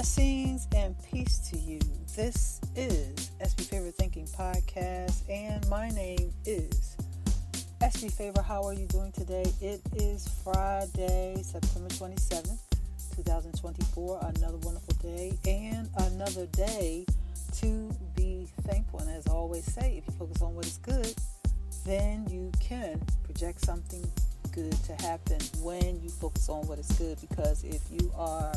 Blessings and peace to you. This is SB Favor Thinking Podcast, and my name is SB Favor. How are you doing today? It is Friday, September 27th, 2024. Another wonderful day and another day to be thankful. And as I always say, if you focus on what is good, then you can project something good to happen when you focus on what is good. Because if you are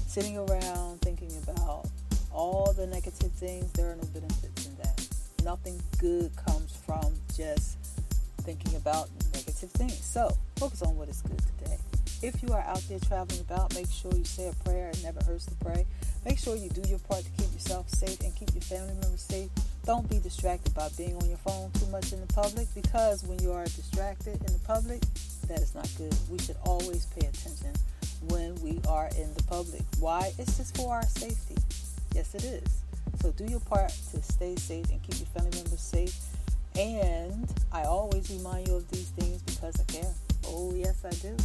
sitting around thinking about all the negative things, there are no benefits in that. Nothing good comes from just thinking about negative things. So focus on what is good today. If you are out there traveling about, make sure you say a prayer. It never hurts to pray. Make sure you do your part to keep yourself safe and keep your family members safe. Don't be distracted by being on your phone too much in the public, because when you are distracted in the public, that is not good. We should always pay attention when we are in the public. Why? It's just for our safety. Yes, it is. So do your part to stay safe and keep your family members safe. And I always remind you of these things because I care. Oh, yes, I do.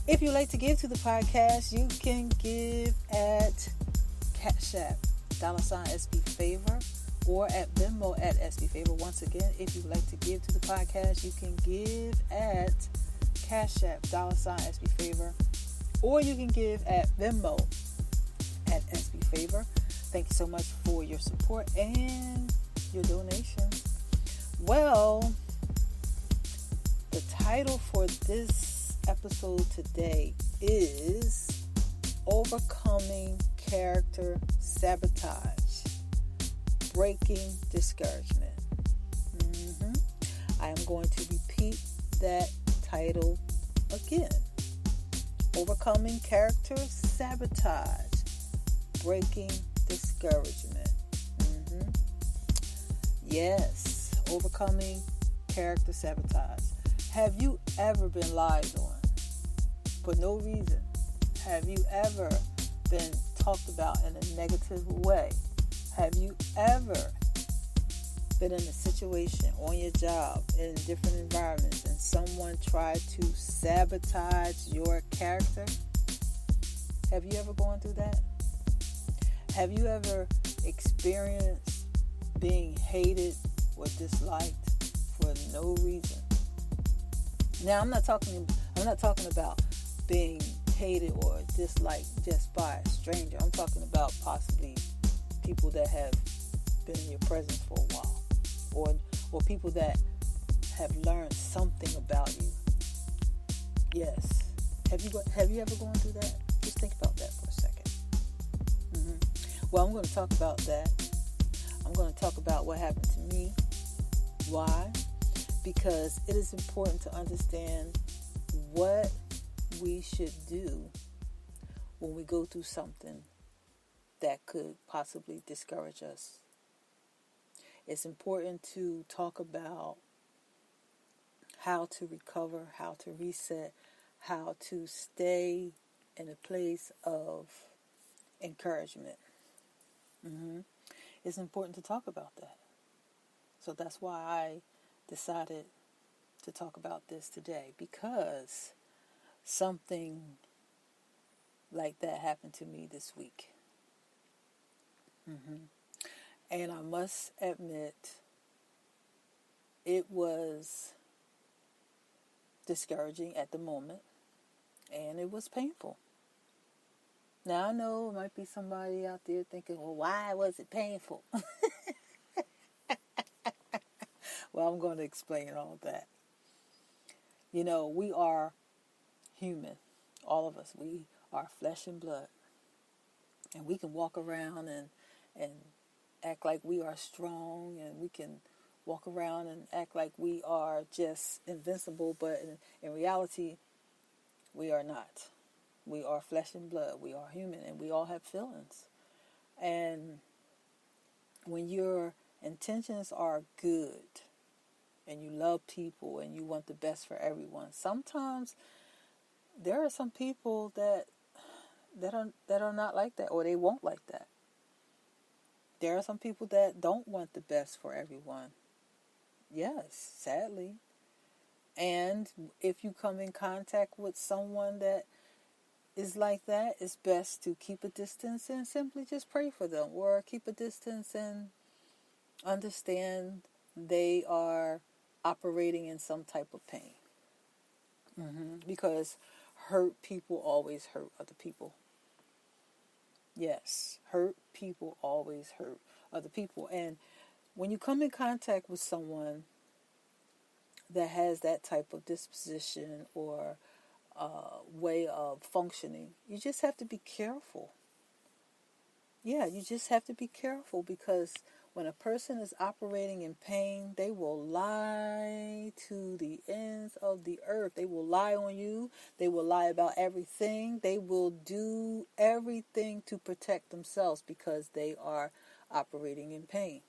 If you'd like to give to the podcast, you can give at Cash App, $SB Favor, or at Venmo at SB Favor. Once again, if you'd like to give to the podcast, you can give at Cash App, $SB Favor, or you can give at Venmo at SB Favor. Thank you so much for your support and your donations. Well, the title for this episode today is Overcoming Character Sabotage, Breaking Discouragement. I am going to repeat that title again. Overcoming Character Sabotage, Breaking Discouragement. Yes, overcoming character sabotage. Have you ever been lied on for no reason? Have you ever been talked about in a negative way? Have you ever been in a situation on your job, in different environments, and someone tried to sabotage your character? Have you ever gone through that? Have you ever experienced being hated or disliked for no reason? Now, I'm not talking about being hated or disliked just by a stranger. I'm talking about possibly people that have been in your presence for a while, or people that have learned something about you. Yes. Have you ever gone through that? Just think about that for a second. Well, I'm going to talk about that. I'm going to talk about what happened to me. Why? Because it is important to understand what we should do when we go through something that could possibly discourage us. It's important to talk about how to recover, how to reset, how to stay in a place of encouragement. It's important to talk about that. So that's why I decided to talk about this today, because something like that happened to me this week. And I must admit, it was discouraging at the moment, and it was painful. Now, I know it might be somebody out there thinking, well, why was it painful? Well, I'm going to explain all that. You know, we are human. All of us. We are flesh and blood. And we can walk around and act like we are strong, and we can walk around and act like we are just invincible, but in reality, we are not. We are flesh and blood. We are human, and we all have feelings. And when your intentions are good, and you love people, and you want the best for everyone, sometimes there are some people that are not like that, or they won't like that. There are some people that don't want the best for everyone. Yes, sadly. And if you come in contact with someone that is like that, it's best to keep a distance and simply just pray for them, or keep a distance and understand they are operating in some type of pain. Because hurt people always hurt other people. Yes, hurt people always hurt other people. And when you come in contact with someone that has that type of disposition or way of functioning, you just have to be careful. Yeah, you just have to be careful, because when a person is operating in pain, they will lie to the ends of the earth. They will lie on you. They will lie about everything. They will do everything to protect themselves because they are operating in pain.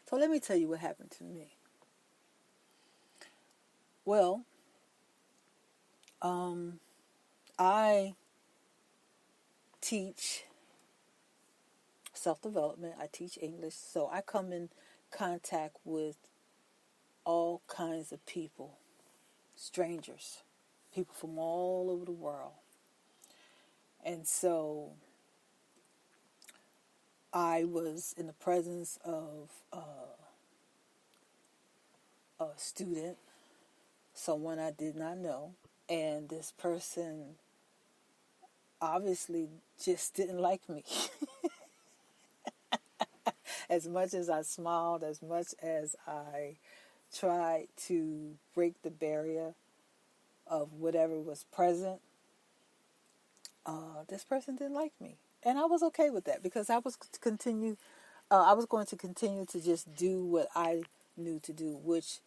So let me tell you what happened to me. Well, I teach self-development. I teach English. So I come in contact with all kinds of people, strangers, people from all over the world. And so I was in the presence of a student, someone I did not know. And this person obviously just didn't like me. As much as I smiled, as much as I tried to break the barrier of whatever was present, this person didn't like me. And I was okay with that, because I was going to continue to just do what I knew to do, which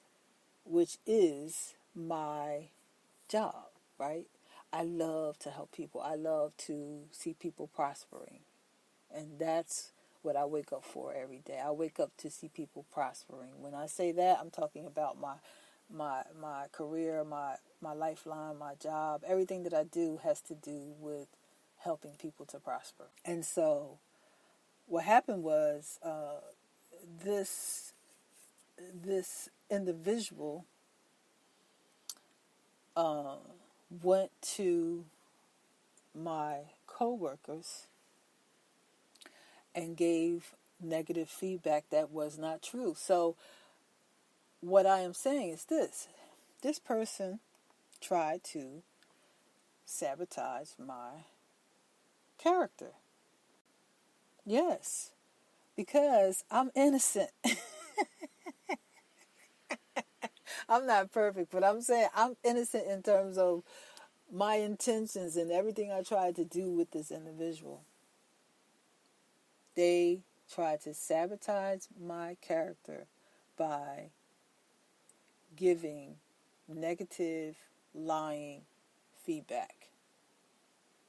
is my job, right? I love to help people. I love to see people prospering. And that's what I wake up for every day. I wake up to see people prospering. When I say that, I'm talking about my career, my lifeline, my job. Everything that I do has to do with helping people to prosper. And so what happened was this individual went to my coworkers and gave negative feedback that was not true. So what I am saying is this person tried to sabotage my character. Yes, because I'm innocent. I'm not perfect, but I'm saying I'm innocent in terms of my intentions and everything I tried to do with this individual. They tried to sabotage my character by giving negative, lying feedback,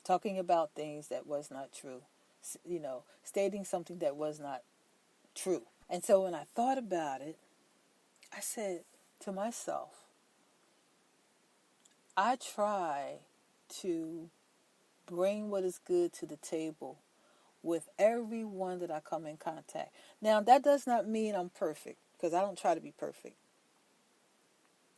talking about things that was not true, stating something that was not true. And so when I thought about it, I said to myself, I try to bring what is good to the table with everyone that I come in contact. Now, that does not mean I'm perfect, because I don't try to be perfect.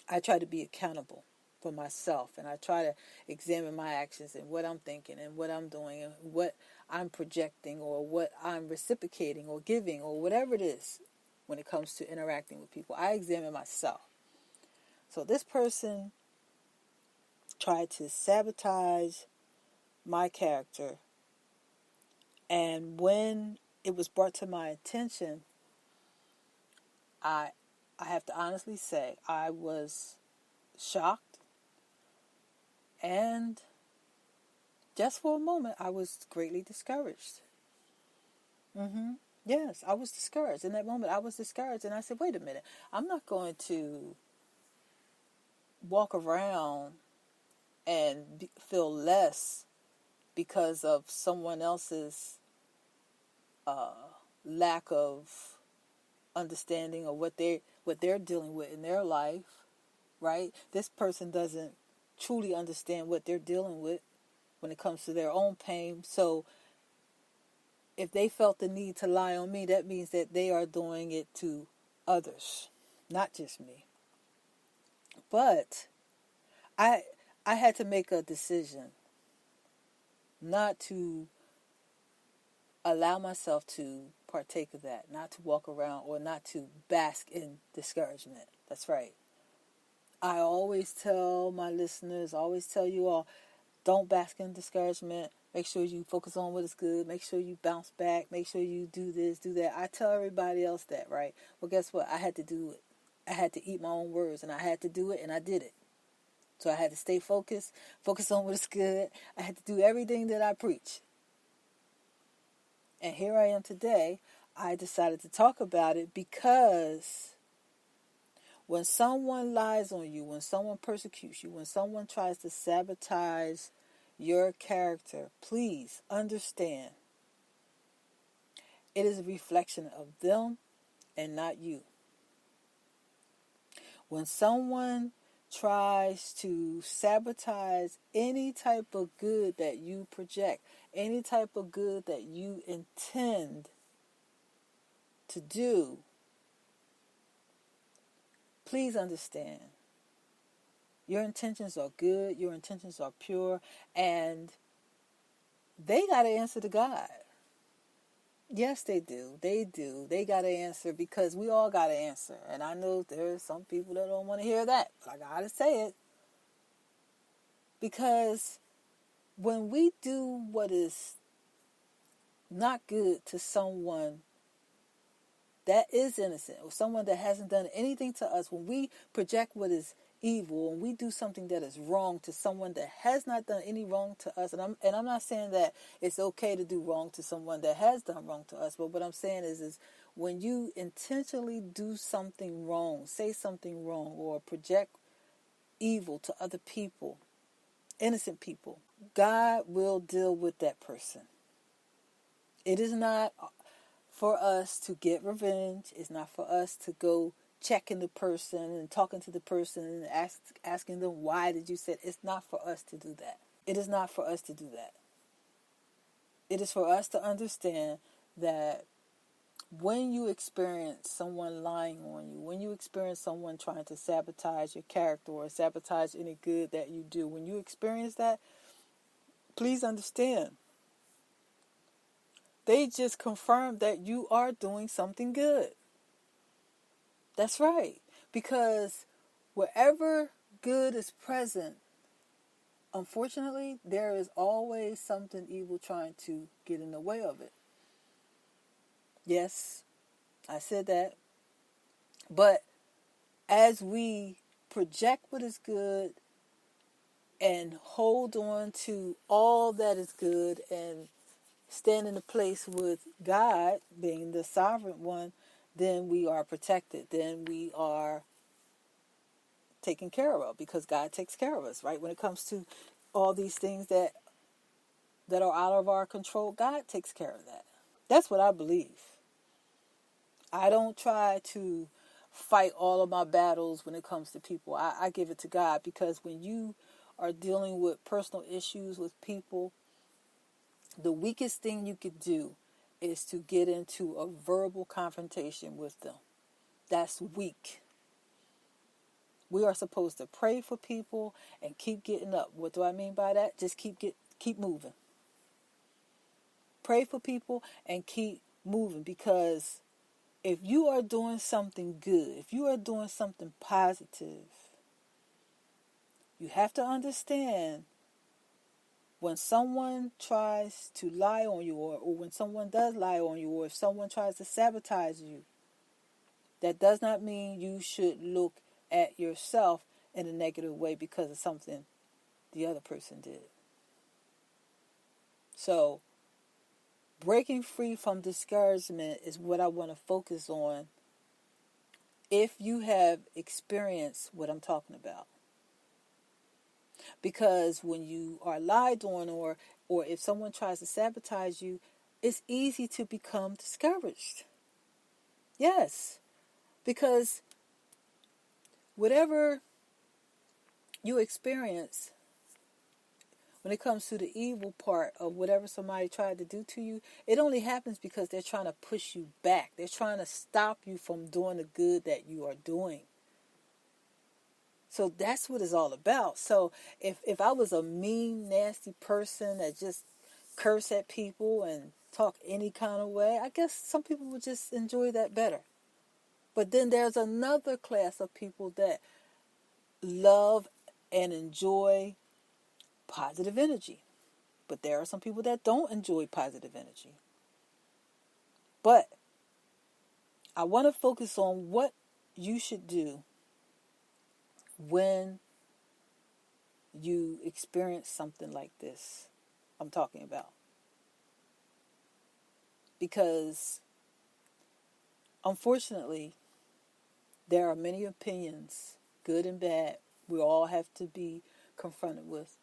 I try to be accountable for myself, and I try to examine my actions and what I'm thinking and what I'm doing and what I'm projecting or what I'm reciprocating or giving or whatever it is when it comes to interacting with people. I examine myself. So this person tried to sabotage my character, and when it was brought to my attention, I have to honestly say I was shocked, and just for a moment I was greatly discouraged. Yes, I was discouraged. In that moment I was discouraged, and I said, wait a minute, I'm not going to walk around and feel less because of someone else's lack of understanding of what they're dealing with in their life, right? This person doesn't truly understand what they're dealing with when it comes to their own pain. So if they felt the need to lie on me, that means that they are doing it to others, not just me. But I I had to make a decision not to allow myself to partake of that, not to walk around or not to bask in discouragement. That's right. I always tell my listeners, I always tell you all, don't bask in discouragement. Make sure you focus on what is good. Make sure you bounce back. Make sure you do this, do that. I tell everybody else that, right? Well, guess what? I had to do it. I had to eat my own words, and I had to do it, and I did it. So I had to stay focused, focus on what is good. I had to do everything that I preach. And here I am today. I decided to talk about it because when someone lies on you, when someone persecutes you, when someone tries to sabotage your character, please understand it is a reflection of them and not you. When someone tries to sabotage any type of good that you project, any type of good that you intend to do, please understand your intentions are good, your intentions are pure, and they got to answer to God. Yes, they do. They do. They got to answer because we all got to answer. And I know there's some people that don't want to hear that, but I got to say it. Because when we do what is not good to someone that is innocent or someone that hasn't done anything to us, when we project what is evil and we do something that is wrong to someone that has not done any wrong to us, and I'm not saying that it's okay to do wrong to someone that has done wrong to us, but what I'm saying is when you intentionally do something wrong, say something wrong, or project evil to other people, innocent people, God will deal with that person. It is not for us to get revenge. It's not for us to go checking the person and talking to the person and asking them, why did you say it? It's not for us to do that. It is not for us to do that. It is for us to understand that when you experience someone lying on you, when you experience someone trying to sabotage your character or sabotage any good that you do, when you experience that, please understand, they just confirmed that you are doing something good. That's right. Because wherever good is present, unfortunately, there is always something evil trying to get in the way of it. Yes, I said that. But as we project what is good and hold on to all that is good and stand in a place with God being the sovereign one, then we are protected. Then we are taken care of because God takes care of us, right? When it comes to all these things that are out of our control, God takes care of that. That's what I believe. I don't try to fight all of my battles when it comes to people. I give it to God because when you are dealing with personal issues with people, the weakest thing you could do is to get into a verbal confrontation with them. That's weak. We are supposed to pray for people and keep getting up. What do I mean by that? Just keep moving. Pray for people and keep moving, because if you are doing something good, if you are doing something positive, you have to understand when someone tries to lie on you, or when someone does lie on you, or if someone tries to sabotage you, that does not mean you should look at yourself in a negative way because of something the other person did. So, breaking free from discouragement is what I want to focus on if you have experienced what I'm talking about. Because when you are lied on, or if someone tries to sabotage you, it's easy to become discouraged. Yes, because whatever you experience when it comes to the evil part of whatever somebody tried to do to you, it only happens because they're trying to push you back. They're trying to stop you from doing the good that you are doing. So that's what it's all about. So if I was a mean, nasty person that just curse at people and talk any kind of way, I guess some people would just enjoy that better. But then there's another class of people that love and enjoy positive energy. But there are some people that don't enjoy positive energy. But I want to focus on what you should do when you experience something like this I'm talking about. Because unfortunately, there are many opinions, good and bad, we all have to be confronted with.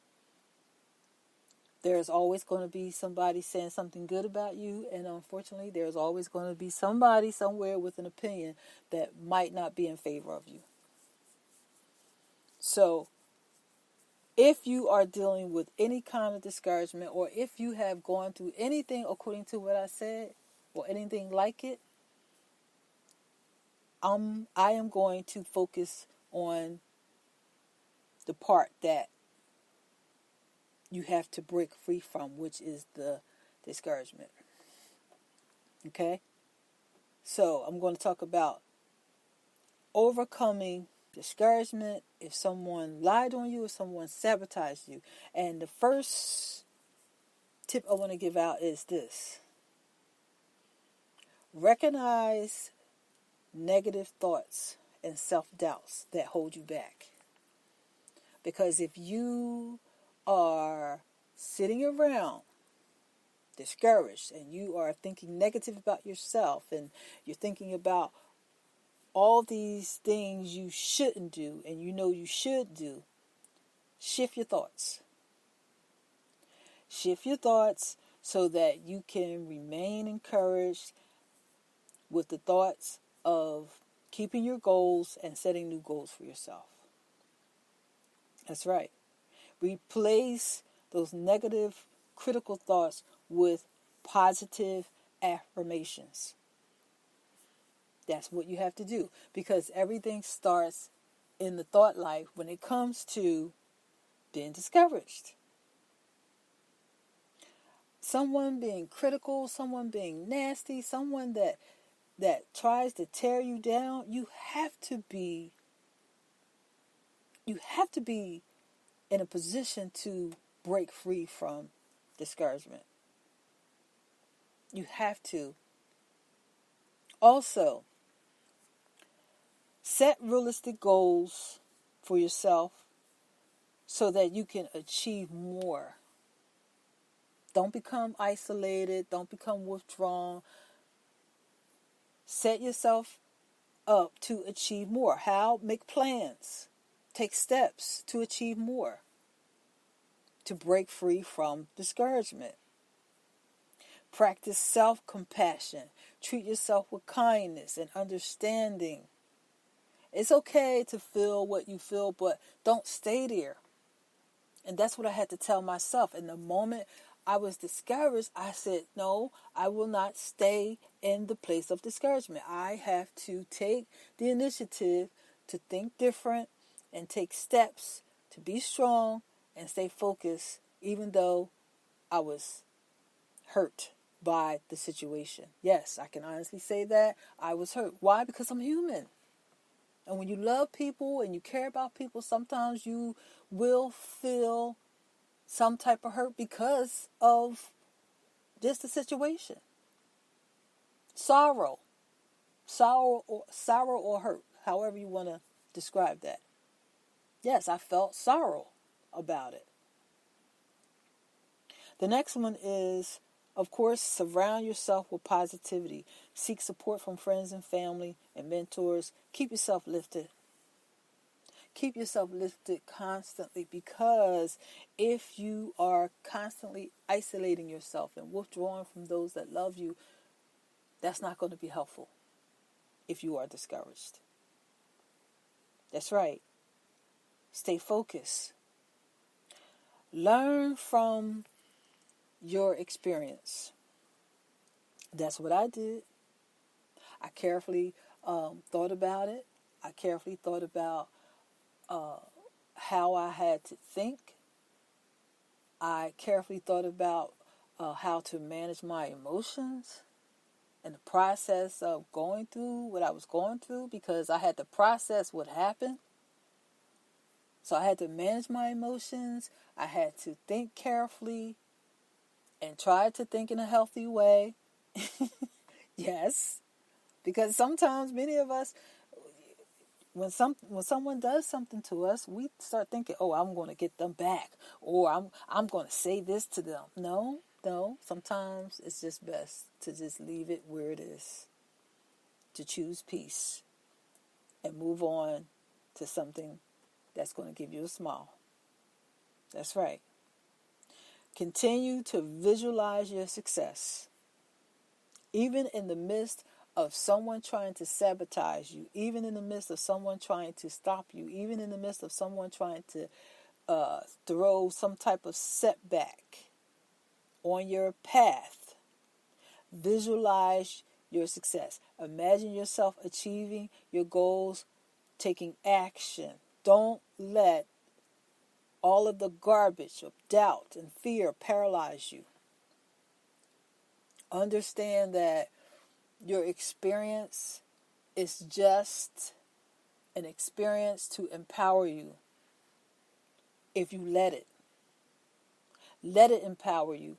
There's always going to be somebody saying something good about you, and unfortunately, there's always going to be somebody somewhere with an opinion that might not be in favor of you. So, if you are dealing with any kind of discouragement, or if you have gone through anything according to what I said, or anything like it, I am going to focus on the part that you have to break free from, which is the discouragement. Okay? So I'm going to talk about overcoming discouragement if someone lied on you or someone sabotaged you. And the first tip I want to give out is this. Recognize negative thoughts and self-doubts that hold you back. Because if you are sitting around discouraged and you are thinking negative about yourself and you're thinking about all these things you shouldn't do and you know you should do, shift your thoughts. Shift your thoughts so that you can remain encouraged with the thoughts of keeping your goals and setting new goals for yourself. That's right. Replace those negative, critical thoughts with positive affirmations. That's what you have to do, because everything starts in the thought life when it comes to being discouraged. Someone being critical, someone being nasty, someone that tries to tear you down, you have to be in a position to break free from discouragement. You have to. Also, set realistic goals for yourself so that you can achieve more. Don't become isolated. Don't become withdrawn. Set yourself up to achieve more. How? Make plans. Take steps to achieve more. To break free from discouragement. Practice self-compassion. Treat yourself with kindness and understanding. It's okay to feel what you feel, but don't stay there. And that's what I had to tell myself. In the moment I was discouraged, I said, no, I will not stay in the place of discouragement. I have to take the initiative to think different and take steps to be strong and stay focused, even though I was hurt by the situation. Yes, I can honestly say that I was hurt. Why? Because I'm human. And when you love people and you care about people, sometimes you will feel some type of hurt because of just the situation. Sorrow or hurt, however you want to describe that. Yes, I felt sorrow about it. The next one is, of course, surround yourself with positivity. Seek support from friends and family and mentors. Keep yourself lifted. Keep yourself lifted constantly, because if you are constantly isolating yourself and withdrawing from those that love you, that's not going to be helpful if you are discouraged. That's right. Stay focused. Learn from your experience. That's what I did. I carefully thought about it. I carefully thought about how I had to think. I carefully thought about how to manage my emotions in the process of going through what I was going through, because I had to process what happened. So I had to manage my emotions. I had to think carefully and try to think in a healthy way. Yes, because sometimes many of us, when someone does something to us, we start thinking, "Oh, I'm going to get them back," or I'm going to say this to them. No. Sometimes it's just best to just leave it where it is, to choose peace and move on to something that's going to give you a smile. That's right. Continue to visualize your success. Even in the midst of someone trying to sabotage you, even in the midst of someone trying to stop you, even in the midst of someone trying to throw some type of setback on your path, visualize your success. Imagine yourself achieving your goals, taking action. Don't let all of the garbage of doubt and fear paralyze you. Understand that your experience is just an experience to empower you if you let it. Let it empower you.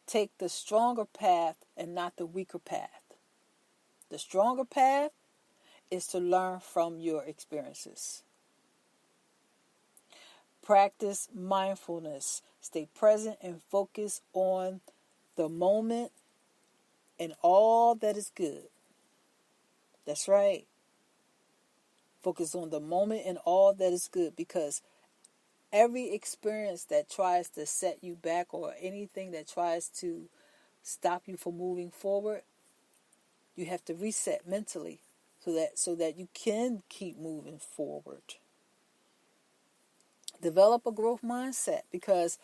Take the stronger path and not the weaker path. The stronger path is to learn from your experiences. Practice mindfulness. Stay present and focus on the moment and all that is good. That's right. Focus on the moment and all that is good, because every experience that tries to set you back, or anything that tries to stop you from moving forward, you have to reset mentally so that you can keep moving forward. Develop a growth mindset, because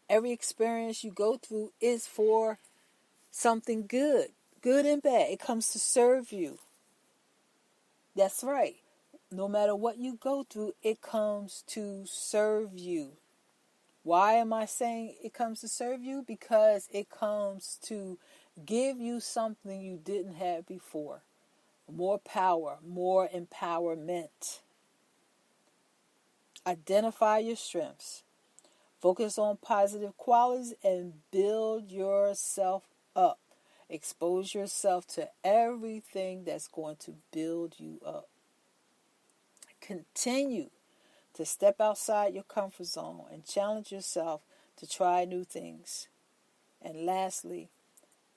every experience you go through is for something good and bad. It comes to serve you. That's right. No matter what you go through, it comes to serve you. Why am I saying it comes to serve you? Because it comes to give you something you didn't have before. More power, more empowerment. Identify your strengths. Focus on positive qualities and build yourself up. Expose yourself to everything that's going to build you up. Continue to step outside your comfort zone and challenge yourself to try new things. And lastly,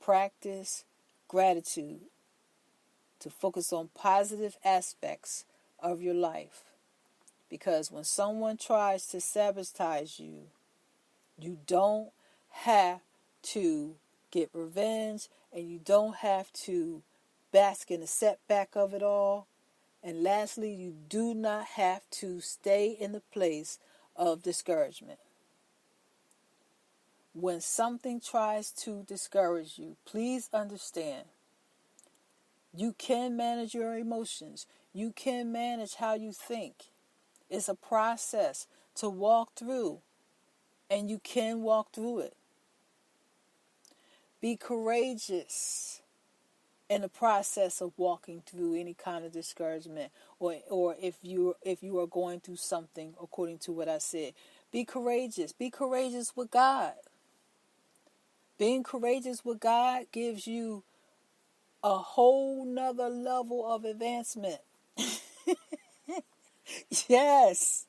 practice gratitude to focus on positive aspects of your life. Because when someone tries to sabotage you, you don't have to get revenge, and you don't have to bask in the setback of it all. And lastly, you do not have to stay in the place of discouragement. When something tries to discourage you, please understand, you can manage your emotions. You can manage how you think. It's a process to walk through, and you can walk through it. Be courageous in the process of walking through any kind of discouragement, or if you are going through something according to what I said. Be courageous. Be courageous with God. Being courageous with God gives you a whole nother level of advancement. Yes.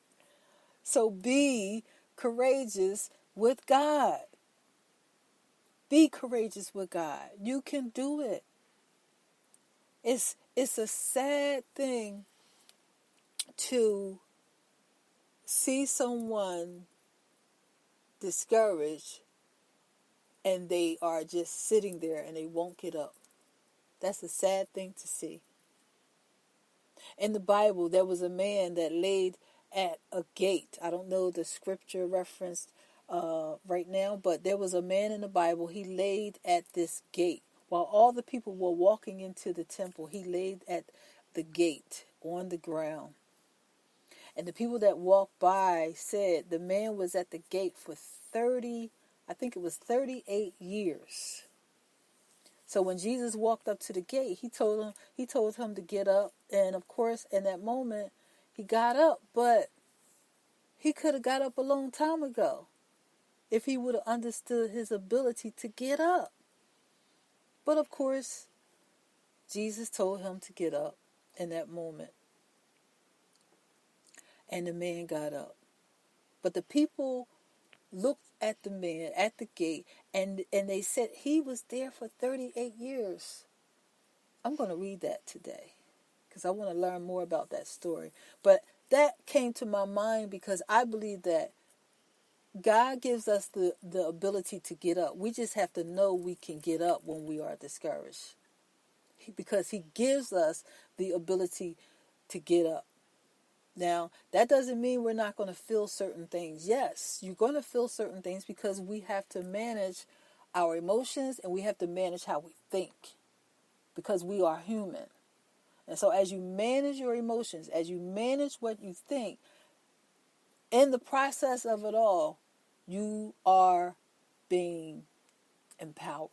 So be courageous with God. Be courageous with God. You can do it. It's a sad thing to see someone discouraged and they are just sitting there and they won't get up. That's a sad thing to see. In the Bible, there was a man that laid at a gate. I don't know the scripture referenced right now, but there was a man in the Bible. He laid at this gate. While all the people were walking into the temple, he laid at the gate on the ground. And the people that walked by said the man was at the gate for 38 years. So when Jesus walked up to the gate, he told him to get up. And of course, in that moment, he got up. But he could have got up a long time ago if he would have understood his ability to get up. But of course, Jesus told him to get up in that moment. And the man got up. But the people looked at the man at the gate, and they said he was there for 38 years. I'm going to read that today because I want to learn more about that story. But that came to my mind because I believe that God gives us the ability to get up. We just have to know we can get up when we are discouraged. Because he gives us the ability to get up. Now, that doesn't mean we're not going to feel certain things. Yes, you're going to feel certain things because we have to manage our emotions and we have to manage how we think because we are human. And so as you manage your emotions, as you manage what you think, in the process of it all, you are being empowered.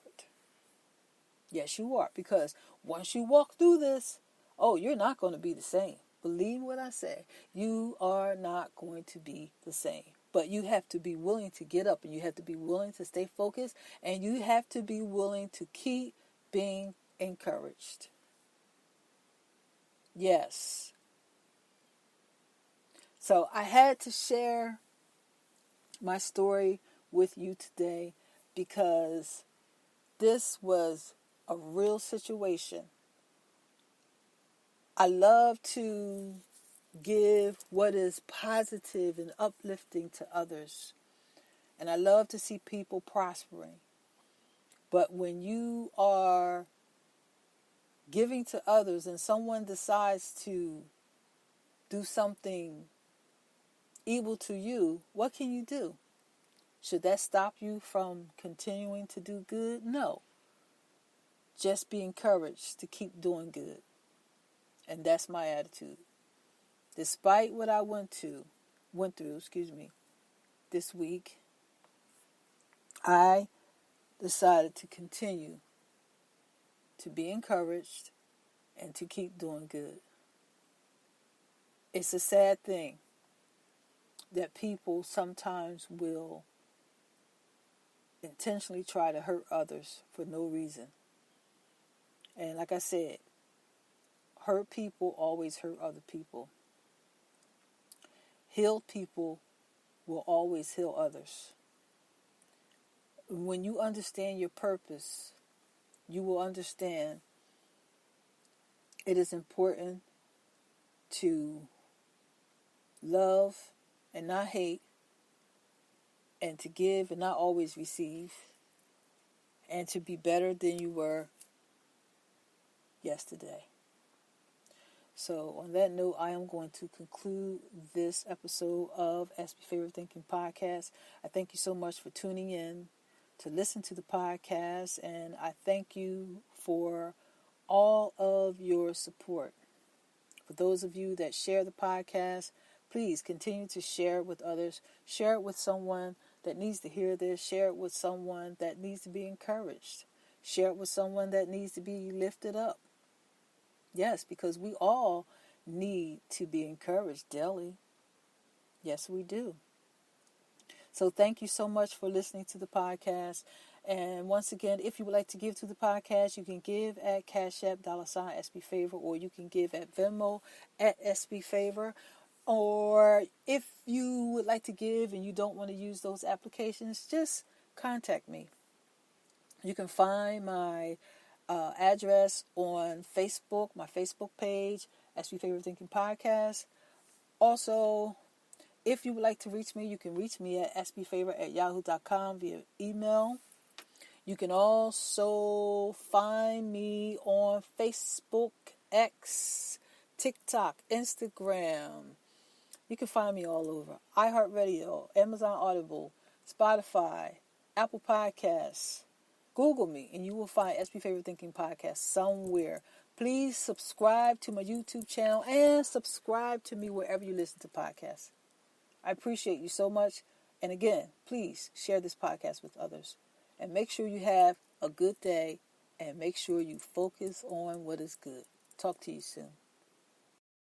Yes, you are. Because once you walk through this, you're not going to be the same. Believe what I say. You are not going to be the same. But you have to be willing to get up and you have to be willing to stay focused and you have to be willing to keep being encouraged. Yes. So I had to share my story with you today because this was a real situation. I love to give what is positive and uplifting to others. And I love to see people prospering. But when you are giving to others and someone decides to do something evil to you, what can you do? Should that stop you from continuing to do good? No. Just be encouraged to keep doing good. And that's my attitude. Despite what I went through, this week, I decided to continue to be encouraged and to keep doing good. It's a sad thing that people sometimes will intentionally try to hurt others for no reason. And like I said, hurt people always hurt other people. Healed people will always heal others. When you understand your purpose, you will understand it is important to love and not hate, and to give and not always receive, and to be better than you were yesterday. So on that note, I am going to conclude this episode of SB Favorite Thinking Podcast. I thank you so much for tuning in to listen to the podcast, and I thank you for all of your support. For those of you that share the podcast, please continue to share it with others. Share it with someone that needs to hear this. Share it with someone that needs to be encouraged. Share it with someone that needs to be lifted up. Yes, because we all need to be encouraged daily. Yes, we do. So thank you so much for listening to the podcast. And once again, if you would like to give to the podcast, you can give at Cash App, $SB Favor, or you can give at Venmo at SB Favor. Or if you would like to give and you don't want to use those applications, just contact me. You can find my address on Facebook, my Facebook page, SB Favorite Thinking Podcast. Also, if you would like to reach me, you can reach me at sbfavor@yahoo.com via email. You can also find me on Facebook, X, TikTok, Instagram. You can find me all over. iHeartRadio, Amazon Audible, Spotify, Apple Podcasts. Google me and you will find SB Favorite Thinking Podcast somewhere. Please subscribe to my YouTube channel and subscribe to me wherever you listen to podcasts. I appreciate you so much. And again, please share this podcast with others. And make sure you have a good day. And make sure you focus on what is good. Talk to you soon.